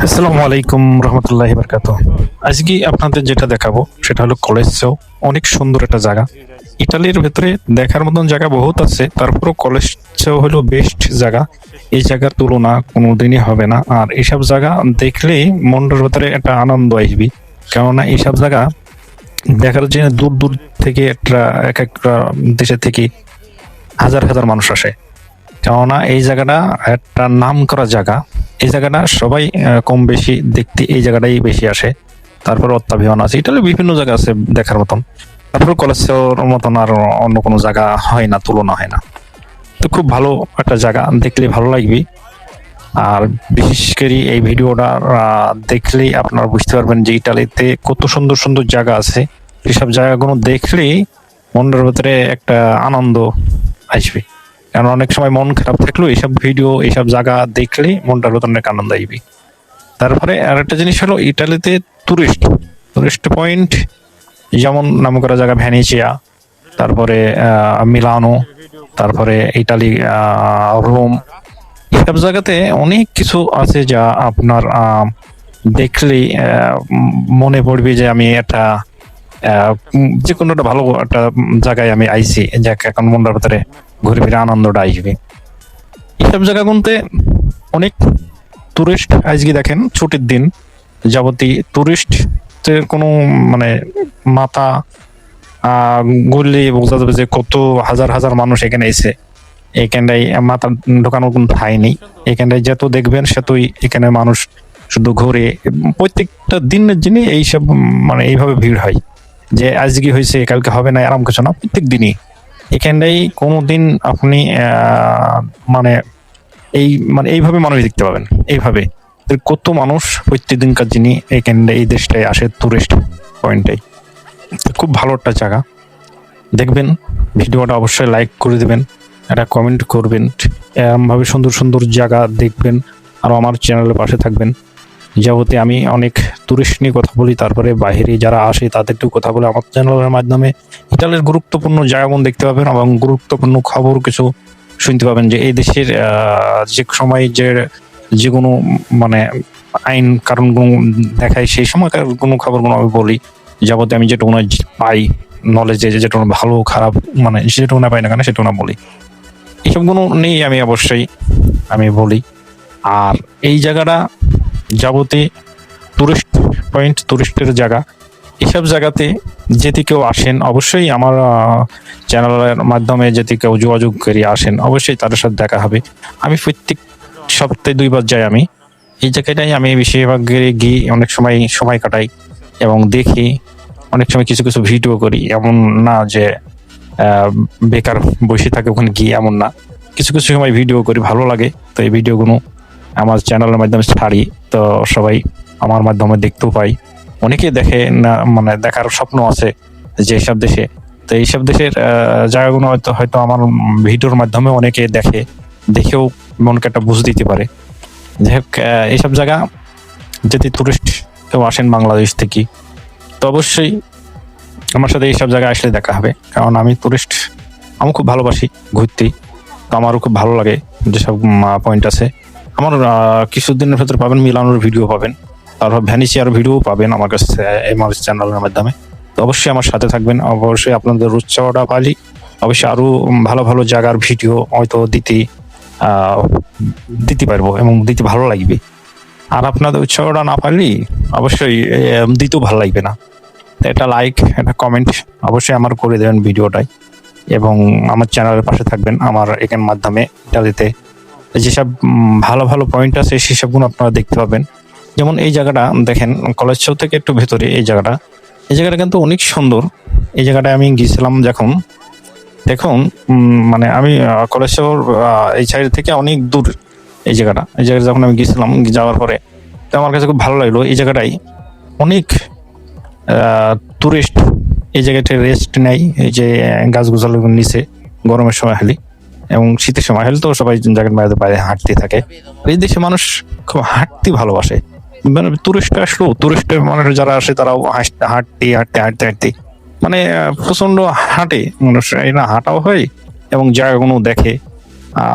আসসালামু আলাইকুম রহমতুল্লাহি বারাকাতুহু। আজকে আপনাদের যেটা দেখাবো সেটা হলো কলেজসো। অনেক সুন্দর একটা জায়গা। ইতালির ভেতরে দেখার মতন জায়গা বহুত আছে, তারপরও কলেজসো হলো বেস্ট জায়গা। এই জায়গার তুলনা কোনোদিনই হবে না। আর এইসব জায়গা দেখলেই মনের ভেতরে একটা আনন্দ আসবে, কেননা এইসব জায়গা দেখার জন্য দূর দূর থেকে একটা এক একটা দেশের থেকে হাজার হাজার মানুষ আসে। কেননা এই জায়গাটা একটা নাম করা জায়গা। এই জায়গাটা সবাই কম বেশি দেখতে এই জায়গাটাই বেশি আসে। তারপর অত্যাভিমান আছে, ইটালি বিভিন্ন জায়গা আছে দেখার মতন। তারপর কলেজের মতন আর অন্য কোনো জায়গা হয় না, তুলনা হয় না। তো খুব ভালো একটা জায়গা, দেখলে ভালো লাগবে। আর বিশেষ করে এই ভিডিওটা দেখলেই আপনারা বুঝতে পারবেন যে ইটালিতে কত সুন্দর সুন্দর জায়গা আছে। এসব জায়গাগুলো দেখলেই মনের ভেতরে একটা আনন্দ আসবে। কারণ অনেক সময় মন খারাপ থাকলেও এইসব ভিডিও এইসব জায়গা দেখলে মনটার ভেতর অনেক আনন্দ আসবে। তারপরে আরেকটা জিনিস হলো ইটালিতে টুরিস্ট টুরিস্ট পয়েন্ট, যেমন নামকরা জায়গা ভেনেচিয়া, তারপরে মিলানো, তারপরে ইটালি রোম। এসব জায়গাতে অনেক কিছু আছে যা আপনার দেখলেই মনে পড়বে যে আমি একটা যে কোনো একটা ভালো একটা জায়গায় আমি আইছি, যাক এখন মনটার ভেতরে ঘুরে ফিরে আনন্দটা আসবে। এইসব জায়গা গুনতে অনেক টুরিস্ট আজকে দেখেন ছুটির দিন যাবতীয় টুরিস্ট কোনো মানে মাথা ঘুরলে বোঝা যাবে যে কত হাজার হাজার মানুষ এখানে এসে। এখানটাই মাথা ঢোকানোর কোনো ঠাঁই নেই। এখানটায় যত দেখবেন সেতই এখানে মানুষ শুধু ঘুরে। প্রত্যেকটা দিনের দিনই এইসব মানে এইভাবে ভিড় হয়, যে আজকে হয়েছে কালকে হবে না এরকম কিছু না, প্রত্যেক দিনই এখানটাই কোনো দিন আপনি মানে এই মানে এইভাবে মানুষ দেখতে পাবেন। এইভাবে কত মানুষ প্রত্যেকদিনকার যিনি এখানটা এই দেশটায় আসে টুরিস্ট পয়েন্টে। খুব ভালো একটা জায়গা। দেখবেন ভিডিওটা অবশ্যই লাইক করে দেবেন, একটা কমেন্ট করবেন। এরমভাবে সুন্দর সুন্দর জায়গা দেখবেন আর আমার চ্যানেলের পাশে থাকবেন। যাবতীয় আমি অনেক টুরিস্ট নিয়ে কথা বলি, তারপরে বাইরে যারা আসে তাদেরকেও কথা বলে। আমার চ্যানেলের মাধ্যমে ইতালির গুরুত্বপূর্ণ জায়গাগুলো দেখতে পাবেন এবং গুরুত্বপূর্ণ খবর কিছু শুনতে পাবেন, যে এই দেশের যে সময় যে কোনো মানে আইন কারণগুলো দেখায় সেই সময়কার কোনো খবরগুলো আমি বলি। যাবতীয় আমি যেটুকু পাই নলেজে, যেটুকু ভালো খারাপ মানে যেটুকু না পাই না কেন সেটুকু না বলি, এইসবগুলো নিয়ে আমি অবশ্যই আমি বলি। আর এই জায়গাটা যাবতীয় টুরিস্ট পয়েন্ট, টুরিস্টের জায়গা, এইসব জায়গাতে যদি কেউ আসেন অবশ্যই আমার চ্যানেলের মাধ্যমে যদি কেউ যোগাযোগ করে আসেন অবশ্যই তাদের সাথে দেখা হবে। আমি প্রত্যেক সপ্তাহে 2 বার যাই। আমি এই জায়গাটাই আমি বেশিরভাগ গিয়ে অনেক সময় কাটাই এবং দেখি। অনেক সময় কিছু কিছু ভিডিও করি, এমন না যে বেকার বসে থাকে ওখানে গিয়ে, এমন না। কিছু কিছু সময় ভিডিও করি, ভালো লাগে। তো এই ভিডিওগুলো আমার চ্যানেলের মাধ্যমে ছাড়ি, তো সবাই আমার মাধ্যমে দেখতেও পাই। অনেকে দেখে না, মানে দেখার স্বপ্ন আছে যে সব দেশে। তো এইসব দেশের জায়গাগুলো হয়তো হয়তো আমার ভিডিওর মাধ্যমে অনেকে দেখেও মনকে একটা বুঝ দিতে পারে। যাই হোক, এইসব জায়গা যদি টুরিস্ট কেউ আসেন বাংলাদেশ থেকে তো অবশ্যই আমার সাথে এইসব জায়গায় আসলে দেখা হবে। কারণ আমি টুরিস্ট, আমি খুব ভালোবাসি ঘুরতে। তো আমারও খুব ভালো লাগে যেসব পয়েন্ট আছে। আমার কিছুদিনের ভেতরে পাবেন মিলানোর ভিডিও পাবেন, তারপর ভ্যানিসিয়ার ভিডিও পাবেন আমার কাছে আমার চ্যানেলের মাধ্যমে। তো অবশ্যই আমার সাথে থাকবেন। অবশ্যই আপনাদের উৎসাহটা পালি, অবশ্যই আরো ভালো ভালো জায়গার ভিডিও হয়তো দিতে পারবো এবং দিতে ভালো লাগবে। আর আপনাদের উৎসাহটা না পারলে অবশ্যই দিতেও ভালো লাগবে না। একটা লাইক, একটা কমেন্ট অবশ্যই আমার করে দেবেন ভিডিওটাই, এবং আমার চ্যানেলের পাশে থাকবেন। আমার এখান মাধ্যমে ইটালিতে যেসব ভালো ভালো পয়েন্ট আছে সেসবগুলো আপনারা দেখতে পাবেন। যেমন এই জায়গাটা দেখেন, কলেজসো থেকে একটু ভেতরে এই জায়গাটা কিন্তু অনেক সুন্দর। এই জায়গাটায় আমি গিয়েছিলাম যখন, দেখুন মানে আমি কলেজসোর এই সাইড থেকে অনেক দূর এই জায়গাটা যখন আমি গিয়েছিলাম, যাওয়ার পরে তো আমার কাছে খুব ভালো লাগলো। এই জায়গাটাই অনেক টুরিস্ট এই জায়গাটায় রেস্ট নেয়, এই যে গাছগুছালির নিচে গরমের সময় হলে এবং শীতের সময় হলে তো সবাই জায়গার বাইরে হাঁটতে থাকে। এই দেশে মানুষ খুব হাঁটতে ভালোবাসে। মানে টুরিস্ট আসলো, টুরিস্টের মানুষ যারা আসে তারাও হাঁটতে মানে প্রচন্ড হাঁটে মানুষ, এরা হাঁটাও হয় এবং জায়গাগুলো দেখে।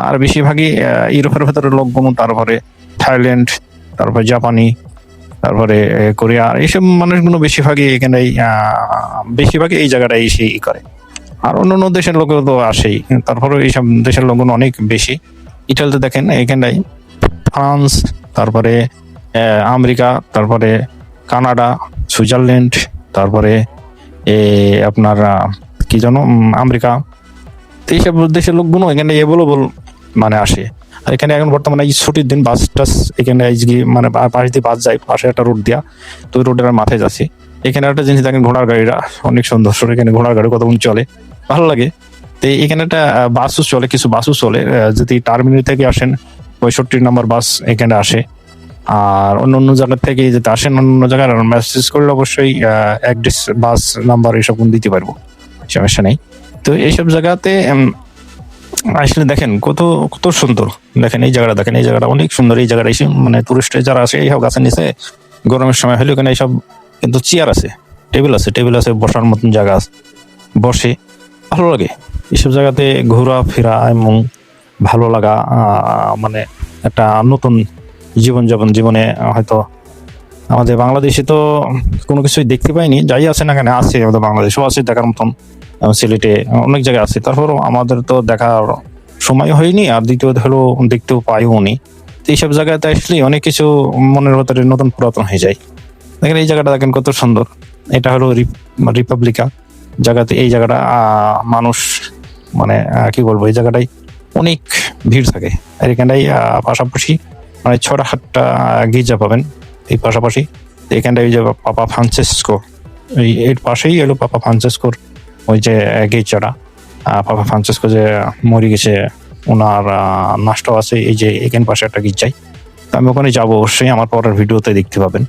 আর বেশিরভাগই ইউরোপের ভেতরে লোকগুলো তারপরে থাইল্যান্ড, তারপর জাপানি, তারপরে কোরিয়া, এইসব মানুষগুলো বেশিরভাগই এই জায়গাটায় এসে করে। আর অন্যান্য দেশের লোকও তো আসেই, তারপরে এইসব দেশের লোকগুলো অনেক বেশি। ইটালিতে দেখেন এখানটাই ফ্রান্স, তারপরে আমেরিকা, তারপরে কানাডা, সুইজারল্যান্ড, তারপরে আপনার কি জানো আমেরিকা, তো এইসব দেশের লোকগুলো এখানে অ্যাভেলেবল মানে আসে। আর এখানে এখন বর্তমানে এই ছুটির দিন বাস টাস এখানে মানে পাশ দিয়ে বাস যায়, পাশে একটা রোড দিয়া, তো ওই রোডের মাথায় যাচ্ছি। এখানে একটা জিনিস দেখেন, ঘোড়ার গাড়িটা অনেক সুন্দর। এখানে ঘোড়ার গাড়ি কতক্ষণ চলে, ভালো লাগে। তো এখানে একটা বাসও চলে, কিছু বাসও চলে। যদি টার্মিনাল থেকে আসেন 65 নম্বর বাস এখানে আসে। আর অন্য অন্য জায়গা থেকে যদি আসেন, অন্য জায়গায় মেসেজ করলে অবশ্যই বাস নাম্বার এসব দিতে পারবো, সমস্যা নেই। তো এইসব জায়গাতে আসলে দেখেন কত কত সুন্দর। দেখেন এই জায়গাটা, দেখেন এই জায়গাটা অনেক সুন্দর। এই জায়গাটা এসে মানে টুরিস্ট যারা আসে এইসব গাছের নিচে গরমের সময় হলে ওখানে এইসব কিন্তু চেয়ার আছে, টেবিল আছে, বসার মতন জায়গা আছে, বসে ভালো লাগে। এইসব জায়গাতে ঘোরাফেরা এবং ভালো লাগা মানে একটা নতুন জীবনে হয়তো আমাদের বাংলাদেশে তো কোনো কিছুই দেখতে পাইনি, যাই আছে না কেন আছে, আমাদের বাংলাদেশেও আছে দেখার মতন, সিলেটে অনেক জায়গায় আছে। তারপরও আমাদের তো দেখার সময় হয়নি, আর দ্বিতীয়ত হলো দেখতেও পাইও নি। তো এইসব জায়গাতে আসলে অনেক কিছু মনের ভেতরে নতুন পুরাতন হয়ে যায়। দেখেন এই জায়গাটা দেখেন কত সুন্দর। এটা হলো রিপাবলিকা জায়গাতে। এই জায়গাটা মানুষ মানে কি বলবো, এই জায়গাটায় অনেক ভিড় থাকে। আর এখানটাই পাশাপাশি মানে 6-8টা গির্জা পাবেন এই পাশাপাশি। এখানটায় ওই যে পাপা ফ্রান্সিসকো, এর পাশেই এলো পাপা ফ্রান্সিসকোর ওই যে গির্জাটা। পাপা ফ্রান্সিসকো যে মরে গেছে, ওনার নামটাও আছে এই যে এখান পাশে একটা গির্জায়। তো আমি ওখানে যাবো অবশ্যই, আমার পরের ভিডিওতে দেখতে পাবেন।